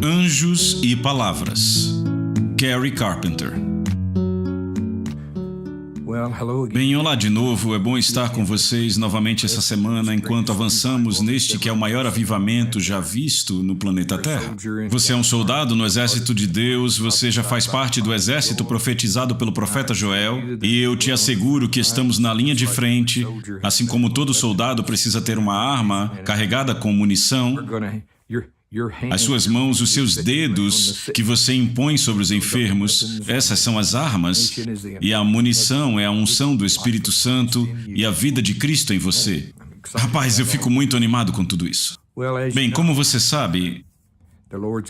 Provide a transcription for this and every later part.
Anjos e Palavras, Gary Carpenter. Bem, olá de novo, é bom estar com vocês novamente essa semana enquanto avançamos neste que é o maior avivamento já visto no planeta Terra. Você é um soldado no exército de Deus, você já faz parte do exército profetizado pelo profeta Joel, e eu te asseguro que estamos na linha de frente, assim como todo soldado precisa ter uma arma carregada com munição. As suas mãos, os seus dedos que você impõe sobre os enfermos, essas são as armas, e a munição é a unção do Espírito Santo e a vida de Cristo em você. Rapaz, eu fico muito animado com tudo isso. Bem, como você sabe,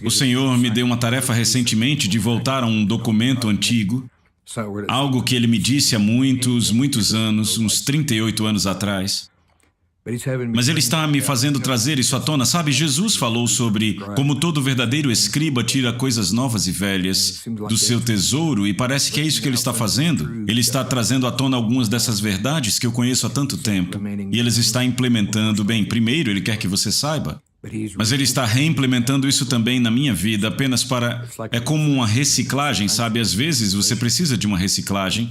o Senhor me deu uma tarefa recentemente de voltar a um documento antigo, algo que Ele me disse há muitos anos, uns 38 anos atrás. Mas Ele está me fazendo trazer isso à tona. Sabe, Jesus falou sobre como todo verdadeiro escriba tira coisas novas e velhas do seu tesouro, e parece que é isso que Ele está fazendo. Ele está trazendo à tona algumas dessas verdades que eu conheço há tanto tempo, e Ele está implementando. Bem, primeiro, Ele quer que você saiba, mas Ele está reimplementando isso também na minha vida, apenas para... É como uma reciclagem, sabe? Às vezes você precisa de uma reciclagem.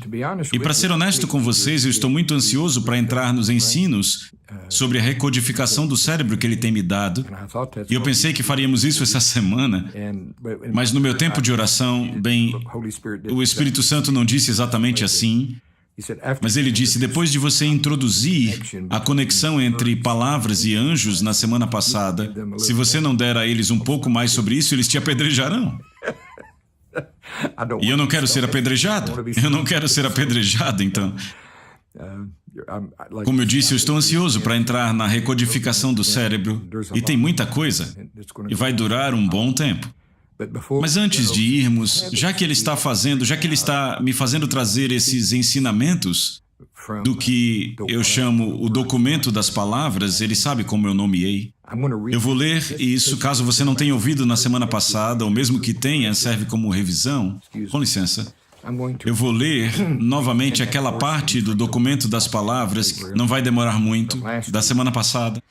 E para ser honesto com vocês, eu estou muito ansioso para entrar nos ensinos sobre a recodificação do cérebro que Ele tem me dado. E eu pensei que faríamos isso essa semana, mas no meu tempo de oração, bem, o Espírito Santo não disse exatamente assim. Mas Ele disse, depois de você introduzir a conexão entre palavras e anjos na semana passada, se você não der a eles um pouco mais sobre isso, eles te apedrejarão. E eu não quero ser apedrejado. Eu não quero ser apedrejado, então. Como eu disse, eu estou ansioso para entrar na recodificação do cérebro, e tem muita coisa, e vai durar um bom tempo. Mas antes de irmos, já que Ele está me fazendo trazer esses ensinamentos do que eu chamo o documento das palavras, Ele sabe como eu nomeei. Eu vou ler isso, caso você não tenha ouvido na semana passada, ou mesmo que tenha, serve como revisão. Com licença. Eu vou ler novamente aquela parte do documento das palavras, que não vai demorar muito, da semana passada.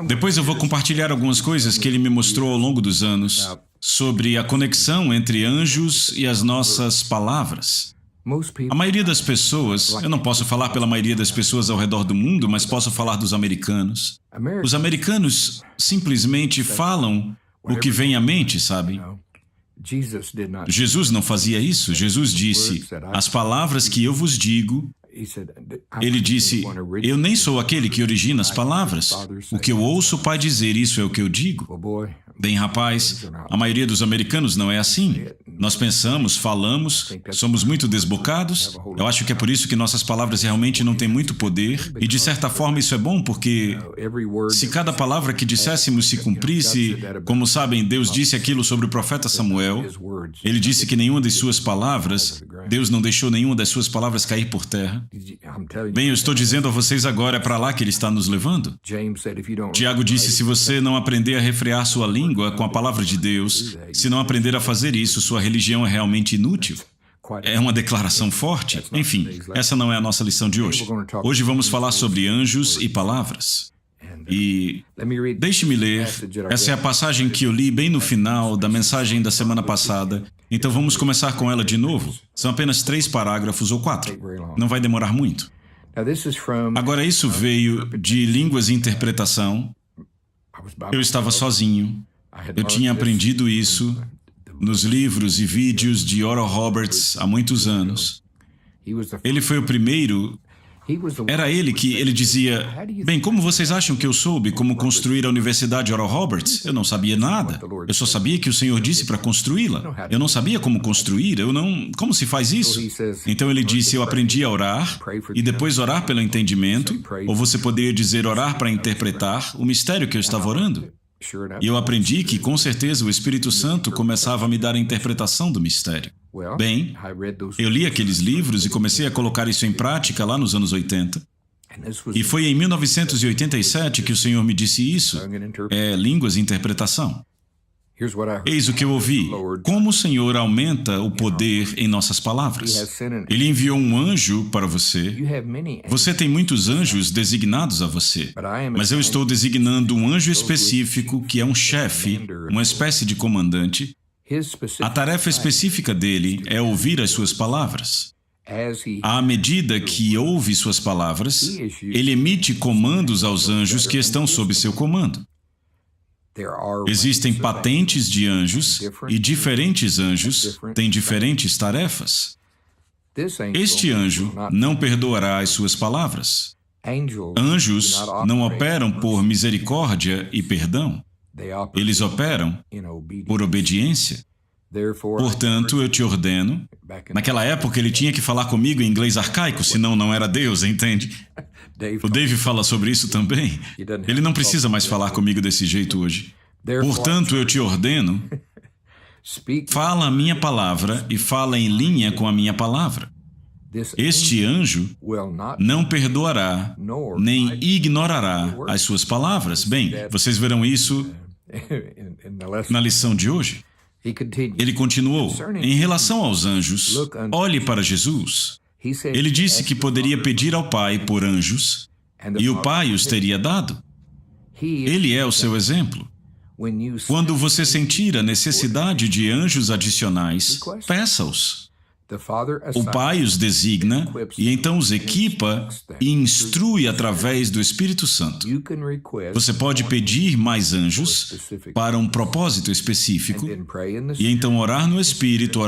Depois eu vou compartilhar algumas coisas que Ele me mostrou ao longo dos anos sobre a conexão entre anjos e as nossas palavras. A maioria das pessoas, eu não posso falar pela maioria das pessoas ao redor do mundo, mas posso falar dos americanos. Os americanos simplesmente falam o que vem à mente, sabe? Jesus não fazia isso. Jesus disse, as palavras que eu vos digo... Ele disse, eu nem sou aquele que origina as palavras. O que eu ouço o Pai dizer, isso é o que eu digo. Bem, rapaz, a maioria dos americanos não é assim. Nós pensamos, falamos, somos muito desbocados. Eu acho que é por isso que nossas palavras realmente não têm muito poder. E de certa forma isso é bom, porque se cada palavra que disséssemos se cumprisse, como sabem, Deus disse aquilo sobre o profeta Samuel. Ele disse que nenhuma de suas palavras, Deus não deixou nenhuma das suas palavras cair por terra. Bem, eu estou dizendo a vocês agora, é para lá que Ele está nos levando. Tiago disse, se você não aprender a refrear sua língua com a palavra de Deus, se não aprender a fazer isso, sua religião é realmente inútil. É uma declaração forte. Enfim, essa não é a nossa lição de hoje. Hoje vamos falar sobre anjos e palavras. E deixe-me ler, essa é a passagem que eu li bem no final da mensagem da semana passada, então vamos começar com ela de novo. São apenas 3 parágrafos ou 4, não vai demorar muito. Agora isso veio de Línguas e Interpretação. Eu estava sozinho, eu tinha aprendido isso nos livros e vídeos de Oral Roberts há muitos anos. Ele foi o primeiro... Era ele que ele dizia, bem, como vocês acham que eu soube como construir a Universidade Oral Roberts? Eu não sabia nada. Eu só sabia que o Senhor disse para construí-la. Eu não sabia como construir, Como se faz isso? Então ele disse, eu aprendi a orar, e depois orar pelo entendimento, ou você poderia dizer orar para interpretar o mistério que eu estava orando. E eu aprendi que, com certeza, o Espírito Santo começava a me dar a interpretação do mistério. Bem, eu li aqueles livros e comecei a colocar isso em prática lá nos anos 80. E foi em 1987 que o Senhor me disse isso, Línguas e Interpretação. Eis o que eu ouvi. Como o Senhor aumenta o poder em nossas palavras. Ele enviou um anjo para você. Você tem muitos anjos designados a você. Mas eu estou designando um anjo específico que é um chefe, uma espécie de comandante. A tarefa específica dele é ouvir as suas palavras. À medida que ouve suas palavras, ele emite comandos aos anjos que estão sob seu comando. Existem patentes de anjos e diferentes anjos têm diferentes tarefas. Este anjo não perdoará as suas palavras. Anjos não operam por misericórdia e perdão. Eles operam por obediência. Portanto, eu te ordeno... Naquela época, ele tinha que falar comigo em inglês arcaico, senão não era Deus, entende? O Dave fala sobre isso também. Ele não precisa mais falar comigo desse jeito hoje. Portanto, eu te ordeno, fala a minha palavra e fala em linha com a minha palavra. Este anjo não perdoará, nem ignorará as suas palavras. Bem, vocês verão isso na lição de hoje. Ele continuou, em relação aos anjos, olhe para Jesus. Ele disse que poderia pedir ao Pai por anjos, e o Pai os teria dado. Ele é o seu exemplo. Quando você sentir a necessidade de anjos adicionais, peça-os. O Pai os designa e então os equipa e instrui através do Espírito Santo. Você pode pedir mais anjos para um propósito específico e então orar no Espírito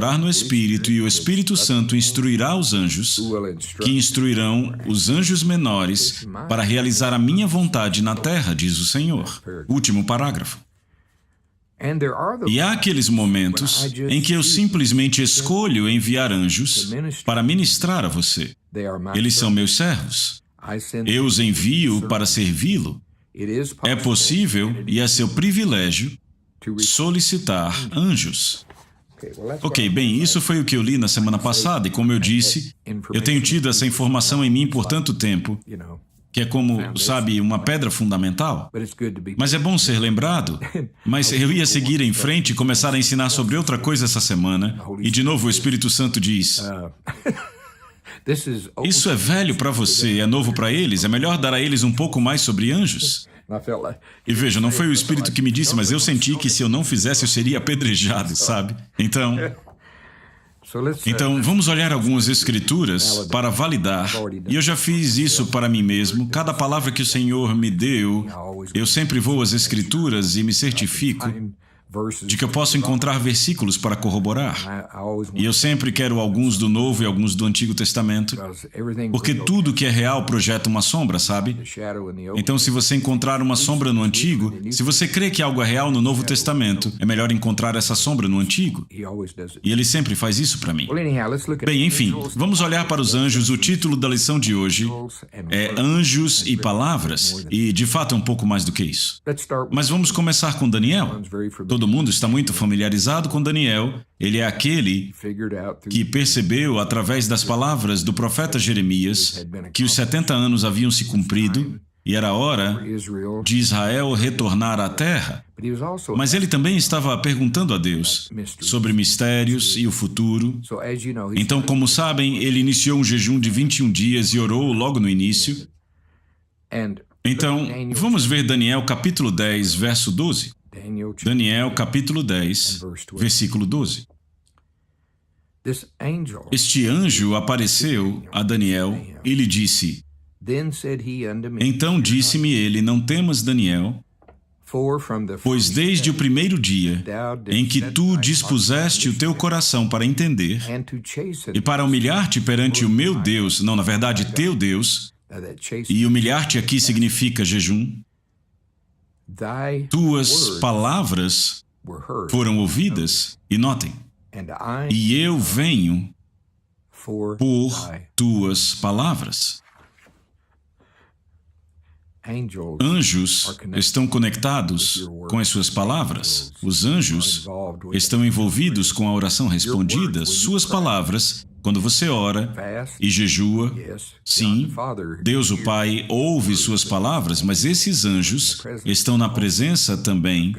e o Espírito Santo instruirá os anjos que instruirão os anjos menores para realizar a minha vontade na terra, diz o Senhor. Último parágrafo. E há aqueles momentos em que eu simplesmente escolho enviar anjos para ministrar a você. Eles são meus servos. Eu os envio para servi-lo. É possível e é seu privilégio solicitar anjos. Ok, bem, isso foi o que eu li na semana passada e, como eu disse, eu tenho tido essa informação em mim por tanto tempo, que é como, sabe, uma pedra fundamental. Mas é bom ser lembrado. Mas eu ia seguir em frente e começar a ensinar sobre outra coisa essa semana. E de novo o Espírito Santo diz, isso é velho para você, é novo para eles, é melhor dar a eles um pouco mais sobre anjos. E veja, não foi o Espírito que me disse, mas eu senti que se eu não fizesse eu seria apedrejado, sabe? Então, vamos olhar algumas escrituras para validar, e eu já fiz isso para mim mesmo. Cada palavra que o Senhor me deu, eu sempre vou às escrituras e me certifico de que eu posso encontrar versículos para corroborar. E eu sempre quero alguns do Novo e alguns do Antigo Testamento, porque tudo que é real projeta uma sombra, sabe? Então, se você encontrar uma sombra no Antigo, se você crê que algo é real no Novo Testamento, é melhor encontrar essa sombra no Antigo. E ele sempre faz isso para mim. Bem, enfim, vamos olhar para os anjos. O título da lição de hoje é Anjos e Palavras, e de fato é um pouco mais do que isso. Mas vamos começar com Daniel. Todo mundo está muito familiarizado com Daniel. Ele é aquele que percebeu, através das palavras do profeta Jeremias, que os 70 anos haviam se cumprido e era hora de Israel retornar à terra. Mas ele também estava perguntando a Deus sobre mistérios e o futuro. Então, como sabem, ele iniciou um jejum de 21 dias e orou logo no início. Então, vamos ver Daniel capítulo 10, verso 12. Daniel, capítulo 10, versículo 12. Este anjo apareceu a Daniel e lhe disse, então disse-me ele, não temas, Daniel, pois desde o primeiro dia em que tu dispuseste o teu coração para entender e para humilhar-te perante o meu Deus, não, na verdade, teu Deus, e humilhar-te aqui significa jejum, tuas palavras foram ouvidas, e notem, e eu venho por tuas palavras. Anjos estão conectados com as suas palavras. Os anjos estão envolvidos com a oração respondida. Suas palavras Quando você ora e jejua, sim, Deus o Pai ouve suas palavras, mas esses anjos estão na presença também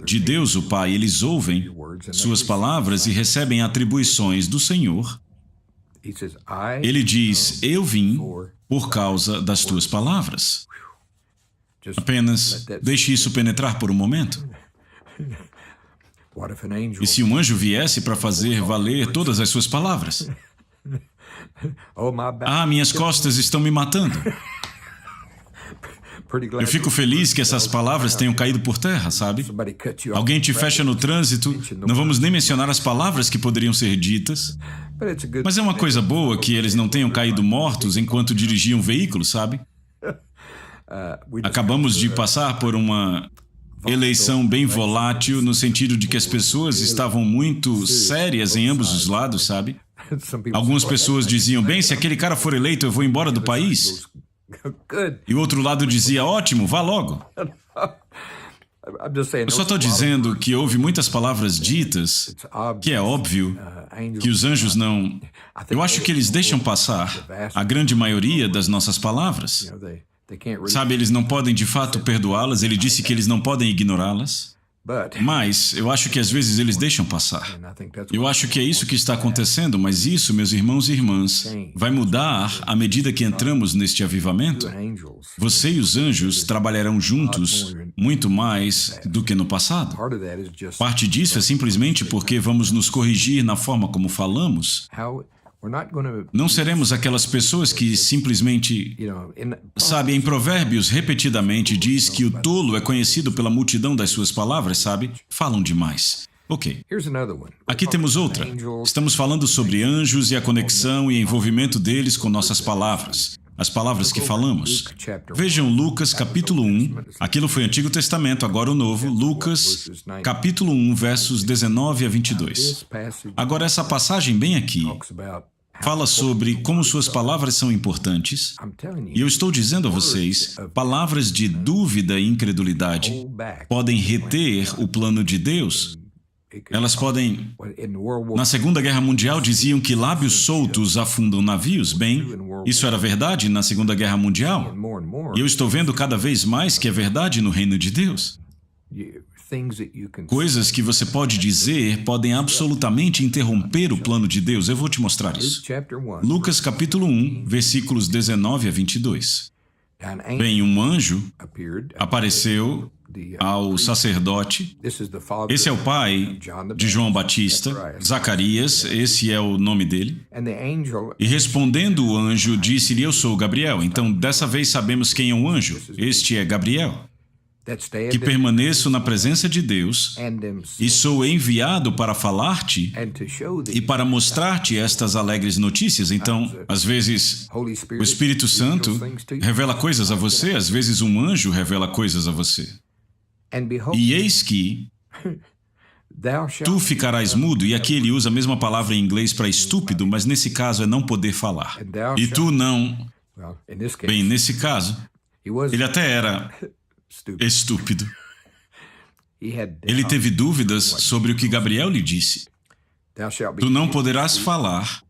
de Deus o Pai. Eles ouvem suas palavras e recebem atribuições do Senhor. Ele diz, eu vim por causa das tuas palavras. Apenas deixe isso penetrar por um momento. E se um anjo viesse para fazer valer todas as suas palavras? Ah, minhas costas estão me matando. Eu fico feliz que essas palavras tenham caído por terra, sabe? Alguém te fecha no trânsito, não vamos nem mencionar as palavras que poderiam ser ditas, mas é uma coisa boa que eles não tenham caído mortos enquanto dirigiam veículos, sabe? Acabamos de passar por uma eleição bem volátil, no sentido de que as pessoas estavam muito sérias em ambos os lados, sabe? Algumas pessoas diziam, bem, se aquele cara for eleito, eu vou embora do país. E o outro lado dizia, ótimo, vá logo. Eu só estou dizendo que houve muitas palavras ditas, que é óbvio que os anjos não... Eu acho que eles deixam passar a grande maioria das nossas palavras. Sabe, eles não podem de fato perdoá-las, ele disse que eles não podem ignorá-las, mas eu acho que às vezes eles deixam passar. Eu acho que é isso que está acontecendo, mas isso, meus irmãos e irmãs, vai mudar à medida que entramos neste avivamento. Você e os anjos trabalharão juntos muito mais do que no passado. Parte disso é simplesmente porque vamos nos corrigir na forma como falamos. Não seremos aquelas pessoas que simplesmente... Sabe, em Provérbios, repetidamente diz que o tolo é conhecido pela multidão das suas palavras, sabe? Falam demais. Ok. Aqui temos outra. Estamos falando sobre anjos e a conexão e envolvimento deles com nossas palavras. As palavras que falamos. Vejam Lucas capítulo 1. Aquilo foi Antigo Testamento, agora o Novo. Lucas capítulo 1, versos 19 a 22. Agora essa passagem bem aqui fala sobre como suas palavras são importantes. E eu estou dizendo a vocês, palavras de dúvida e incredulidade podem reter o plano de Deus. Elas podem... Na Segunda Guerra Mundial diziam que lábios soltos afundam navios. Bem, isso era verdade na Segunda Guerra Mundial. E eu estou vendo cada vez mais que é verdade no reino de Deus. Coisas que você pode dizer podem absolutamente interromper o plano de Deus. Eu vou te mostrar isso. Lucas capítulo 1, versículos 19 a 22. Bem, um anjo apareceu ao sacerdote. Esse é o pai de João Batista, Zacarias, esse é o nome dele. E respondendo o anjo, disse-lhe, eu sou Gabriel. Então, dessa vez sabemos quem é o anjo. Este é Gabriel, que permaneço na presença de Deus e sou enviado para falar-te e para mostrar-te estas alegres notícias. Então, às vezes, o Espírito Santo revela coisas a você, às vezes um anjo revela coisas a você. E eis que tu ficarás mudo, e aqui ele usa a mesma palavra em inglês para estúpido, mas nesse caso é não poder falar. E tu não... Bem, nesse caso, ele até era estúpido. Ele teve dúvidas sobre o que Gabriel lhe disse. Tu não poderás falar.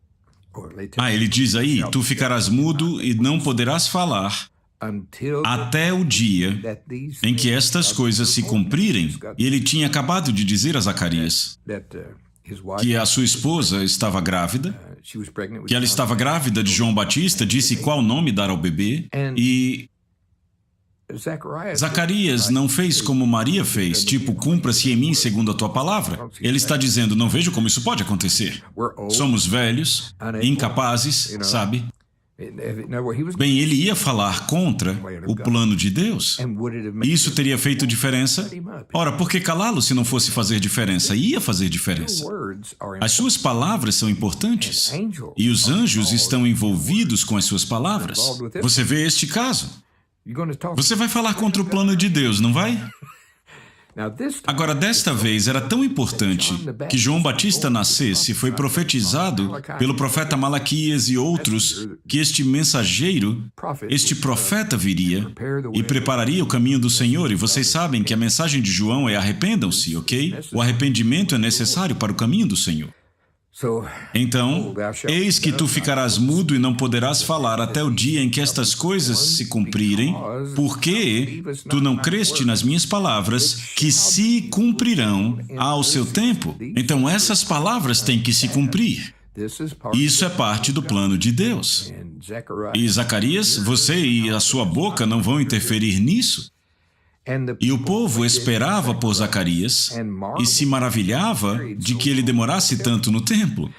Ele diz aí, tu ficarás mudo e não poderás falar até o dia em que estas coisas se cumprirem. E ele tinha acabado de dizer a Zacarias que a sua esposa estava grávida, que ela estava grávida de João Batista, disse qual nome dar ao bebê, e Zacarias não fez como Maria fez, tipo, cumpra-se em mim segundo a tua palavra. Ele está dizendo, não vejo como isso pode acontecer. Somos velhos, incapazes, sabe? Bem, ele ia falar contra o plano de Deus. E isso teria feito diferença? Ora, por que calá-lo se não fosse fazer diferença? Ia fazer diferença. As suas palavras são importantes. E os anjos estão envolvidos com as suas palavras. Você vê este caso. Você vai falar contra o plano de Deus, não vai? Agora, desta vez, era tão importante que João Batista nascesse, foi profetizado pelo profeta Malaquias e outros, que este mensageiro, este profeta viria e prepararia o caminho do Senhor. E vocês sabem que a mensagem de João é arrependam-se, ok? O arrependimento é necessário para o caminho do Senhor. Então, eis que tu ficarás mudo e não poderás falar até o dia em que estas coisas se cumprirem, porque tu não creste nas minhas palavras, que se cumprirão ao seu tempo. Então, essas palavras têm que se cumprir. Isso é parte do plano de Deus. E Zacarias, você e a sua boca não vão interferir nisso. E o povo esperava por Zacarias e se maravilhava de que ele demorasse tanto no templo.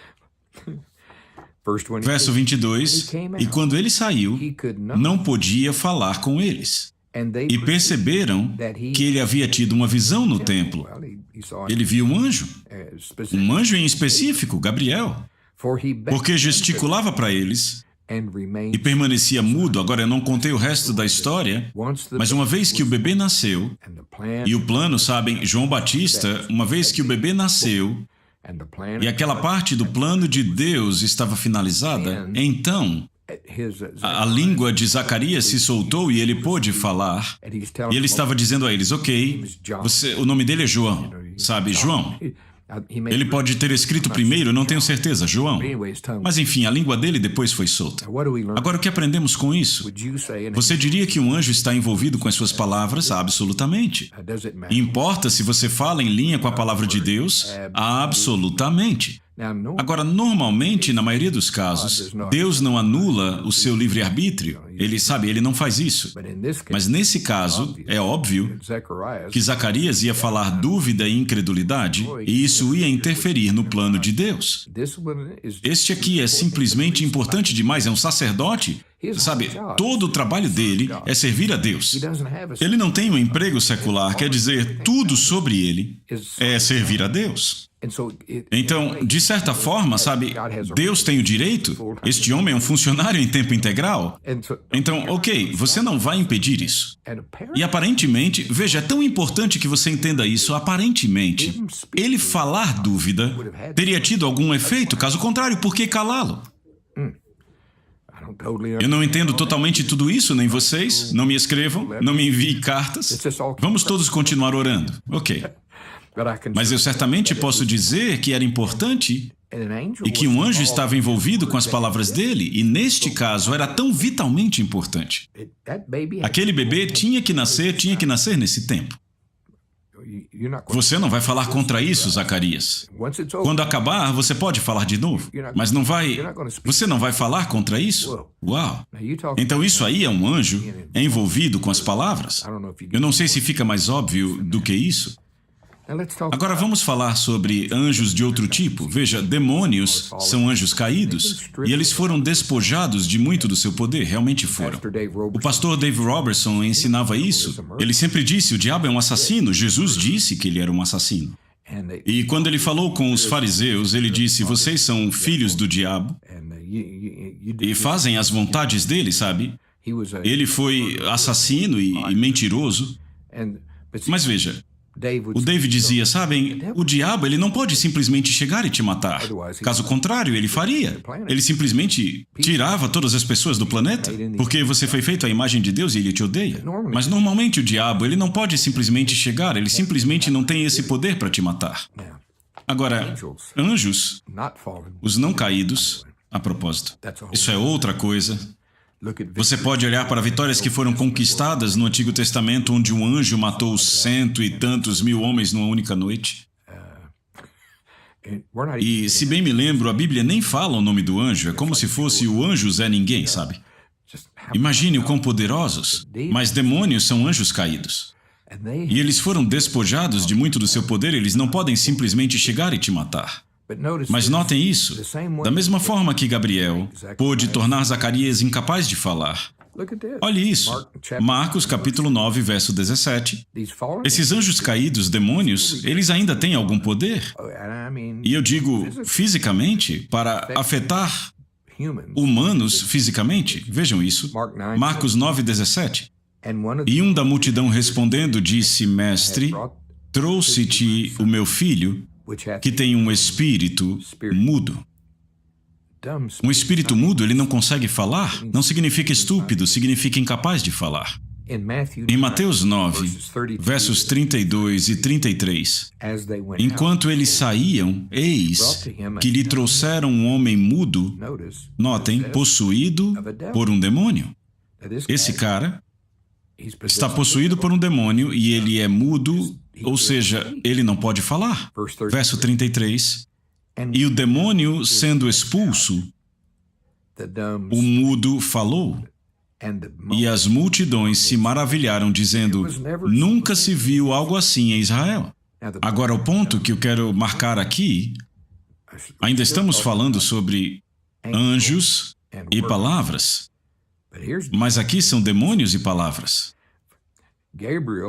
Verso 22, e quando ele saiu, não podia falar com eles. E perceberam que ele havia tido uma visão no templo. Ele viu um anjo em específico, Gabriel, porque gesticulava para eles e permanecia mudo. Agora, eu não contei o resto da história, mas uma vez que o bebê nasceu, e o plano, sabem, João Batista, uma vez que o bebê nasceu, e aquela parte do plano de Deus estava finalizada, então a língua de Zacarias se soltou e ele pôde falar. E ele estava dizendo a eles, ok, o nome dele é João, sabe, João. Ele pode ter escrito primeiro, não tenho certeza, João. Mas enfim, a língua dele depois foi solta. Agora, o que aprendemos com isso? Você diria que um anjo está envolvido com as suas palavras? Absolutamente. Importa se você fala em linha com a palavra de Deus? Absolutamente. Agora, normalmente, na maioria dos casos, Deus não anula o seu livre-arbítrio. Ele não faz isso. Mas nesse caso, é óbvio que Zacarias ia falar dúvida e incredulidade, e isso ia interferir no plano de Deus. Este aqui é simplesmente importante demais, é um sacerdote. Sabe, todo o trabalho dele é servir a Deus. Ele não tem um emprego secular, quer dizer, tudo sobre ele é servir a Deus. Então, de certa forma, sabe, Deus tem o direito, este homem é um funcionário em tempo integral. Então, ok, você não vai impedir isso. E aparentemente, veja, é tão importante que você entenda isso, aparentemente, ele falar dúvida teria tido algum efeito, caso contrário, por que calá-lo? Eu não entendo totalmente tudo isso, nem vocês. Não me escrevam, não me enviem cartas. Vamos todos continuar orando. Ok. Mas eu certamente posso dizer que era importante e que um anjo estava envolvido com as palavras dele, e neste caso era tão vitalmente importante. Aquele bebê tinha que nascer nesse tempo. Você não vai falar contra isso, Zacarias. Quando acabar, você pode falar de novo, mas você não vai falar contra isso? Uau! Então isso aí é um anjo envolvido com as palavras? Eu não sei se fica mais óbvio do que isso. Agora vamos falar sobre anjos de outro tipo. Veja, demônios são anjos caídos e eles foram despojados de muito do seu poder, realmente foram. O pastor Dave Robertson ensinava isso. Ele sempre disse, o diabo é um assassino. Jesus disse que ele era um assassino. E quando ele falou com os fariseus, ele disse, vocês são filhos do diabo e fazem as vontades dele, sabe? Ele foi assassino e mentiroso. Mas veja, o Dave dizia, sabem, o diabo ele não pode simplesmente chegar e te matar. Caso contrário, ele faria. Ele simplesmente tirava todas as pessoas do planeta, porque você foi feito à imagem de Deus e ele te odeia. Mas normalmente o diabo ele não pode simplesmente chegar, ele simplesmente não tem esse poder para te matar. Agora, anjos, os não caídos, a propósito, isso é outra coisa. Você pode olhar para vitórias que foram conquistadas no Antigo Testamento, onde um anjo matou 100 e tantos mil homens numa única noite. E, se bem me lembro, a Bíblia nem fala o nome do anjo, é como se fosse o anjo Zé Ninguém, sabe? Imagine o quão poderosos, mas demônios são anjos caídos. E eles foram despojados de muito do seu poder, eles não podem simplesmente chegar e te matar. Mas notem isso, da mesma forma que Gabriel pôde tornar Zacarias incapaz de falar. Olhe isso, Marcos capítulo 9, verso 17. Esses anjos caídos, demônios, eles ainda têm algum poder? E eu digo fisicamente, para afetar humanos fisicamente. Vejam isso, Marcos 9, 17. E um da multidão respondendo disse, Mestre, trouxe-te o meu filho, que tem um espírito mudo. Um espírito mudo, ele não consegue falar. Não significa estúpido, significa incapaz de falar. Em Mateus 9, versos 32 e 33, enquanto eles saíam, eis que lhe trouxeram um homem mudo, notem, possuído por um demônio. Esse cara está possuído por um demônio e ele é mudo, ou seja, ele não pode falar. Verso 33, e o demônio sendo expulso, o mudo falou. E as multidões se maravilharam, dizendo, nunca se viu algo assim em Israel. Agora, o ponto que eu quero marcar aqui, ainda estamos falando sobre anjos e palavras, mas aqui são demônios e palavras.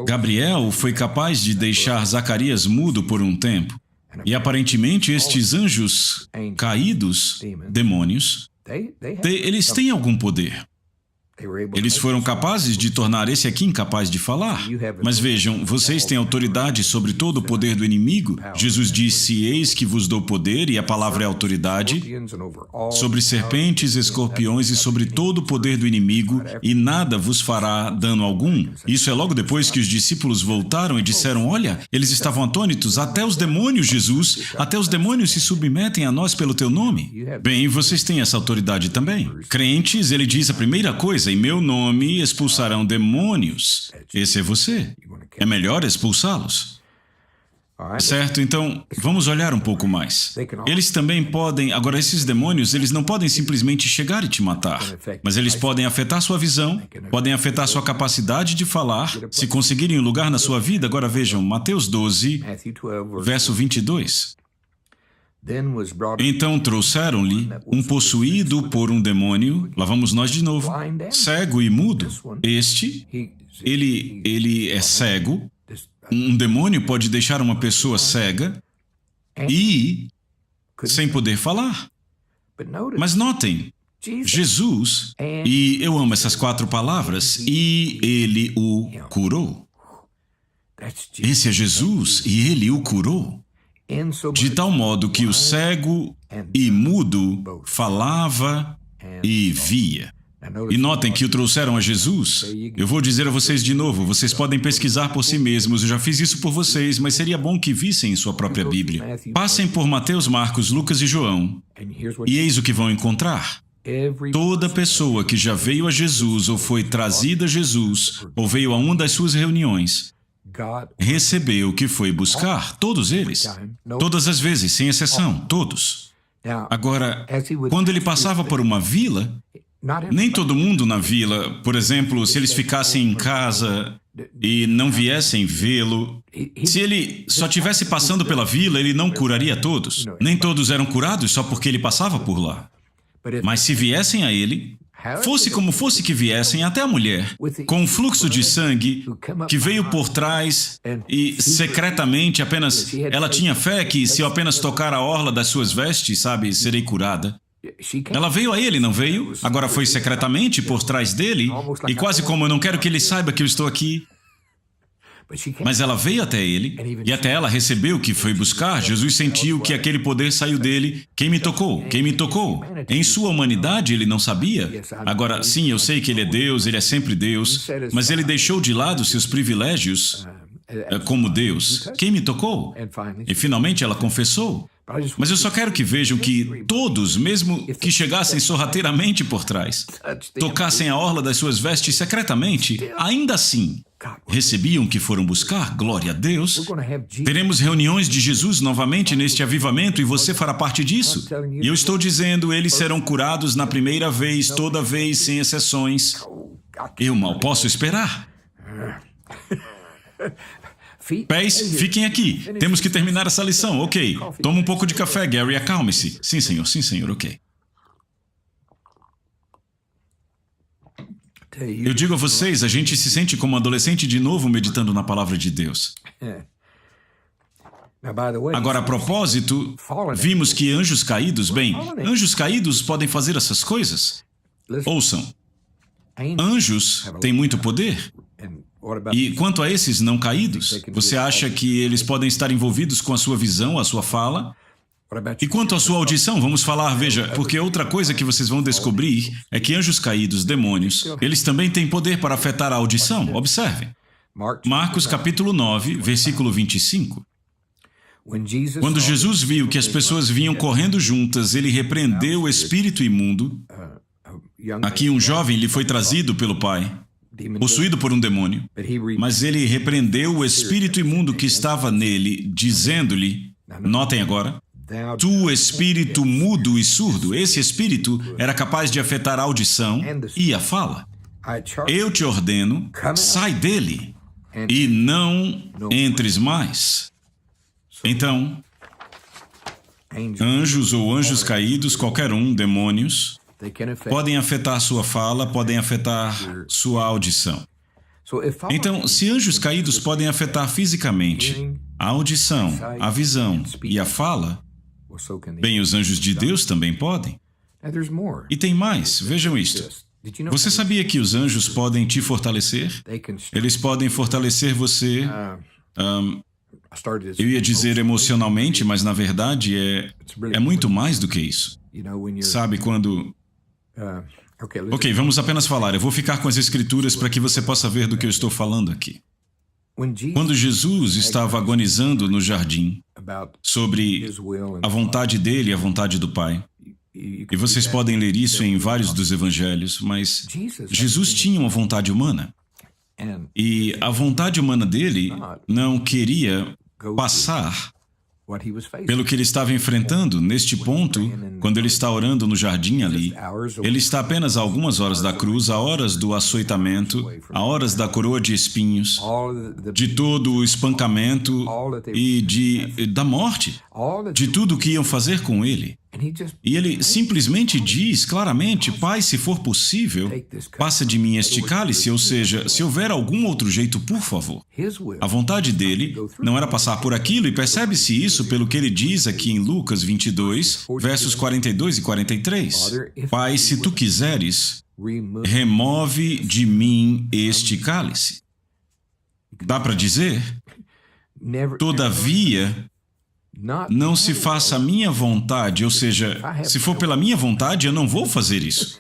Gabriel foi capaz de deixar Zacarias mudo por um tempo, e aparentemente estes anjos caídos, demônios, eles têm algum poder. Eles foram capazes de tornar esse aqui incapaz de falar. Mas vejam, vocês têm autoridade sobre todo o poder do inimigo. Jesus disse, eis que vos dou poder, e a palavra é autoridade, sobre serpentes, escorpiões e sobre todo o poder do inimigo, e nada vos fará dano algum. Isso é logo depois que os discípulos voltaram e disseram, olha, eles estavam atônitos, até os demônios, Jesus, até os demônios se submetem a nós pelo teu nome. Bem, vocês têm essa autoridade também. Crentes, ele diz a primeira coisa, em meu nome expulsarão demônios. Esse é você. É melhor expulsá-los. Certo? Então, vamos olhar um pouco mais. Eles também podem... Agora, esses demônios, eles não podem simplesmente chegar e te matar. Mas eles podem afetar sua visão, podem afetar sua capacidade de falar, se conseguirem um lugar na sua vida. Agora vejam, Mateus 12, verso 22. Então trouxeram-lhe um possuído por um demônio, lá vamos nós de novo, cego e mudo. Este, ele é cego. Um demônio pode deixar uma pessoa cega e sem poder falar. Mas notem, Jesus, e eu amo essas 4 palavras, e ele o curou. Esse é Jesus e ele o curou. De tal modo que o cego e mudo falava e via. E notem que o trouxeram a Jesus. Eu vou dizer a vocês de novo, vocês podem pesquisar por si mesmos, eu já fiz isso por vocês, mas seria bom que vissem em sua própria Bíblia. Passem por Mateus, Marcos, Lucas e João, e eis o que vão encontrar. Toda pessoa que já veio a Jesus, ou foi trazida a Jesus, ou veio a uma das suas reuniões, recebeu o que foi buscar, todos eles. Todas as vezes, sem exceção, todos. Agora, quando ele passava por uma vila, nem todo mundo na vila, por exemplo, se eles ficassem em casa e não viessem vê-lo, se ele só estivesse passando pela vila, ele não curaria todos. Nem todos eram curados só porque ele passava por lá. Mas se viessem a ele, fosse como fosse que viessem, até a mulher, com um fluxo de sangue, que veio por trás e secretamente apenas, ela tinha fé que se eu apenas tocar a orla das suas vestes, sabe, serei curada. Ela veio a ele, não veio? Agora foi secretamente por trás dele, e quase como eu não quero que ele saiba que eu estou aqui. Mas ela veio até ele, e até ela recebeu o que foi buscar. Jesus sentiu que aquele poder saiu dele. Quem me tocou? Quem me tocou? Em sua humanidade, ele não sabia. Agora, sim, eu sei que ele é Deus, ele é sempre Deus, mas ele deixou de lado seus privilégios como Deus. Quem me tocou? E finalmente ela confessou. Mas eu só quero que vejam que todos, mesmo que chegassem sorrateiramente por trás, tocassem a orla das suas vestes secretamente, ainda assim recebiam o que foram buscar. Glória a Deus. Teremos reuniões de Jesus novamente neste avivamento e você fará parte disso. E eu estou dizendo, eles serão curados na primeira vez, toda vez, sem exceções. Eu mal posso esperar. Pés, fiquem aqui. Temos que terminar essa lição. Ok. Toma um pouco de café, Gary. Acalme-se. Sim, senhor, ok. Eu digo a vocês, a gente se sente como um adolescente de novo meditando na palavra de Deus. Agora, a propósito, vimos que anjos caídos, anjos caídos podem fazer essas coisas. Ouçam, anjos têm muito poder. E quanto a esses não caídos, você acha que eles podem estar envolvidos com a sua visão, a sua fala? E quanto à sua audição, vamos falar, veja, porque outra coisa que vocês vão descobrir é que anjos caídos, demônios, eles também têm poder para afetar a audição. Observem. Marcos capítulo 9, versículo 25. Quando Jesus viu que as pessoas vinham correndo juntas, ele repreendeu o espírito imundo. Aqui um jovem lhe foi trazido pelo pai, possuído por um demônio, mas ele repreendeu o espírito imundo que estava nele, dizendo-lhe, notem agora, tu espírito mudo e surdo, esse espírito era capaz de afetar a audição e a fala. Eu te ordeno, sai dele e não entres mais. Então, anjos ou anjos caídos, qualquer um, demônios, podem afetar sua fala, podem afetar sua audição. Então, se anjos caídos podem afetar fisicamente a audição, a visão e a fala, bem, os anjos de Deus também podem. E tem mais, vejam isto. Você sabia que os anjos podem te fortalecer? Eles podem fortalecer você... eu ia dizer emocionalmente, mas na verdade é muito mais do que isso. Sabe, quando... Ok, vamos apenas falar. Eu vou ficar com as escrituras para que você possa ver do que eu estou falando aqui. Quando Jesus estava agonizando no jardim sobre a vontade dele e a vontade do Pai, e vocês podem ler isso em vários dos evangelhos, mas Jesus tinha uma vontade humana. E a vontade humana dele não queria passar pelo que ele estava enfrentando neste ponto, quando ele está orando no jardim ali. Ele está apenas a algumas horas da cruz, a horas do açoitamento, a horas da coroa de espinhos, de todo o espancamento e da morte, de tudo o que iam fazer com ele. E ele simplesmente diz claramente, Pai, se for possível, passa de mim este cálice, ou seja, se houver algum outro jeito, por favor. A vontade dele não era passar por aquilo, e percebe-se isso pelo que ele diz aqui em Lucas 22, versos 42 e 43. Pai, se tu quiseres, remove de mim este cálice. Dá para dizer? Todavia, não se faça a minha vontade, ou seja, se for pela minha vontade, eu não vou fazer isso.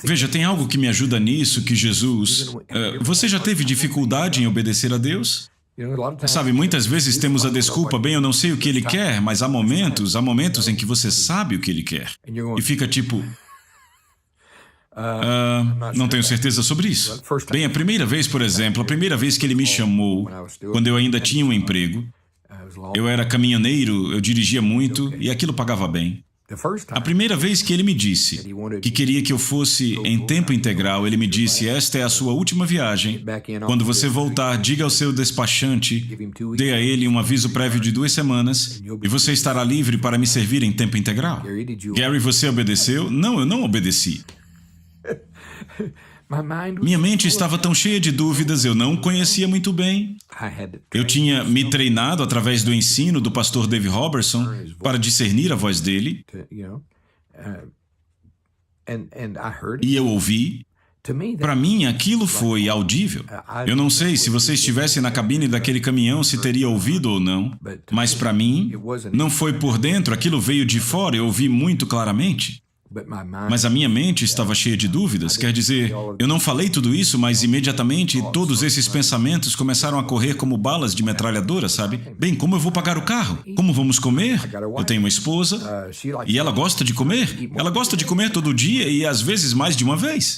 Veja, tem algo que me ajuda nisso, que Jesus... você já teve dificuldade em obedecer a Deus? Sabe, muitas vezes temos a desculpa, bem, eu não sei o que Ele quer, mas há momentos em que você sabe o que Ele quer. E fica tipo... não tenho certeza sobre isso. Bem, a primeira vez, por exemplo, a primeira vez que Ele me chamou, quando eu ainda tinha um emprego, eu era caminhoneiro, eu dirigia muito e aquilo pagava bem. A primeira vez que Ele me disse que queria que eu fosse em tempo integral, Ele me disse, esta é a sua última viagem. Quando você voltar, diga ao seu despachante, dê a ele um aviso prévio de 2 semanas e você estará livre para me servir em tempo integral. Gary, você obedeceu? Não, eu não obedeci. Minha mente estava tão cheia de dúvidas, eu não o conhecia muito bem. Eu tinha me treinado através do ensino do pastor Dave Robertson para discernir a voz dele. E eu ouvi. Para mim, aquilo foi audível. Eu não sei se você estivesse na cabine daquele caminhão se teria ouvido ou não, mas para mim, não foi por dentro, aquilo veio de fora, eu ouvi muito claramente. Mas a minha mente estava cheia de dúvidas, quer dizer, eu não falei tudo isso, mas imediatamente todos esses pensamentos começaram a correr como balas de metralhadora, sabe? Bem, como eu vou pagar o carro? Como vamos comer? Eu tenho uma esposa e ela gosta de comer. Ela gosta de comer todo dia e às vezes mais de uma vez.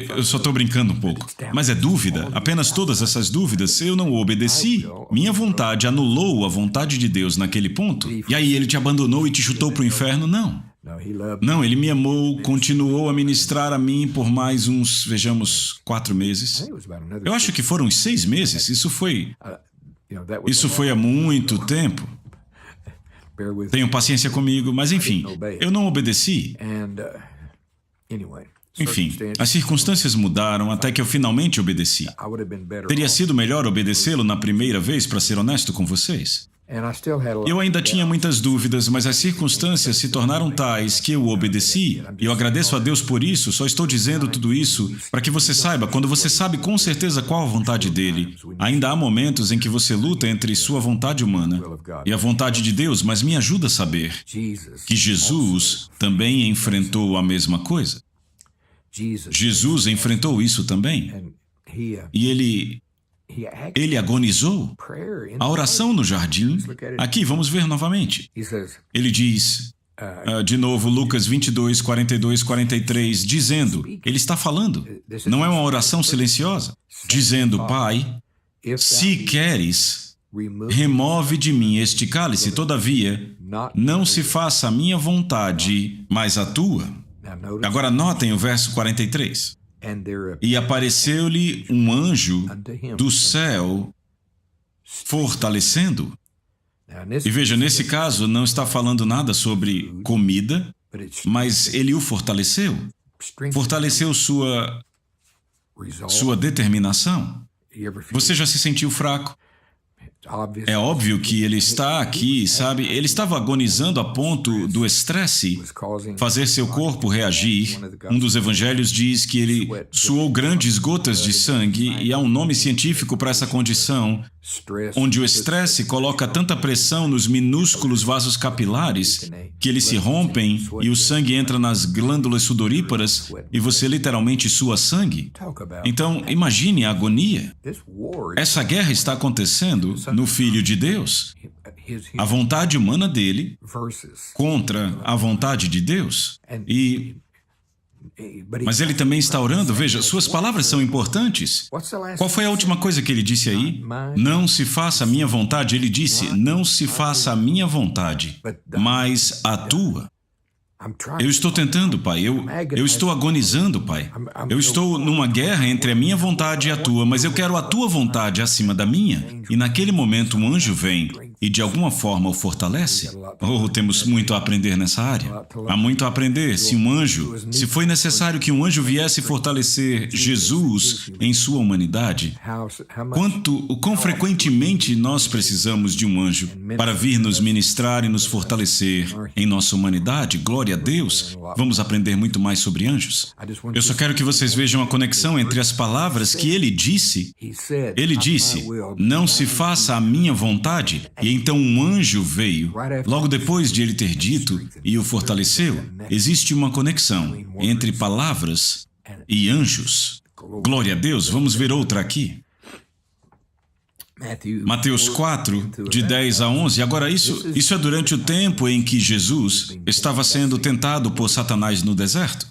Eu só estou brincando um pouco. Mas é dúvida, apenas todas essas dúvidas, eu não obedeci. Minha vontade anulou a vontade de Deus naquele ponto. E aí Ele te abandonou e te chutou para o inferno? Não. Não, Ele me amou, continuou a ministrar a mim por mais uns, vejamos, 4 meses. Eu acho que foram 6 meses. Isso foi há muito tempo. Tenham paciência comigo, mas enfim, eu não obedeci. Enfim, as circunstâncias mudaram até que eu finalmente obedeci. Teria sido melhor obedecê-lo na primeira vez, para ser honesto com vocês. Eu ainda tinha muitas dúvidas, mas as circunstâncias se tornaram tais que eu obedeci. E eu agradeço a Deus por isso. Só estou dizendo tudo isso para que você saiba, quando você sabe com certeza qual a vontade dele, ainda há momentos em que você luta entre sua vontade humana e a vontade de Deus, mas me ajuda a saber que Jesus também enfrentou a mesma coisa. Jesus enfrentou isso também. E ele agonizou. A oração no jardim, aqui vamos ver novamente. Ele diz, de novo, Lucas 22, 42, 43, dizendo, ele está falando, não é uma oração silenciosa, dizendo, Pai, se queres, remove de mim este cálice, todavia, não se faça a minha vontade, mas a tua. Agora notem o verso 43. E apareceu-lhe um anjo do céu fortalecendo. E veja, nesse caso não está falando nada sobre comida, mas ele o fortaleceu. Fortaleceu sua determinação. Você já se sentiu fraco? É óbvio que ele está aqui, sabe? Ele estava agonizando a ponto do estresse fazer seu corpo reagir. Um dos evangelhos diz que ele suou grandes gotas de sangue, e há um nome científico para essa condição, onde o estresse coloca tanta pressão nos minúsculos vasos capilares que eles se rompem e o sangue entra nas glândulas sudoríparas e você literalmente sua sangue. Então, imagine a agonia. Essa guerra está acontecendo no Filho de Deus. A vontade humana dele contra a vontade de Deus. Mas ele também está orando. Veja, suas palavras são importantes. Qual foi a última coisa que ele disse aí? Não se faça a minha vontade. Ele disse, não se faça a minha vontade, mas a tua. Eu estou tentando, Pai. Eu estou agonizando, Pai. Eu estou numa guerra entre a minha vontade e a tua, mas eu quero a tua vontade acima da minha. E naquele momento um anjo vem e de alguma forma o fortalece. Oh, temos muito a aprender nessa área. Há muito a aprender. Se foi necessário que um anjo viesse fortalecer Jesus em sua humanidade, quão frequentemente nós precisamos de um anjo para vir nos ministrar e nos fortalecer em nossa humanidade? Glória a Deus. Vamos aprender muito mais sobre anjos. Eu só quero que vocês vejam a conexão entre as palavras que ele disse. Ele disse, não se faça a minha vontade. E então um anjo veio, logo depois de ele ter dito, e o fortaleceu. Existe uma conexão entre palavras e anjos. Glória a Deus. Vamos ver outra aqui. Mateus 4, de 10 a 11. Agora, isso é durante o tempo em que Jesus estava sendo tentado por Satanás no deserto.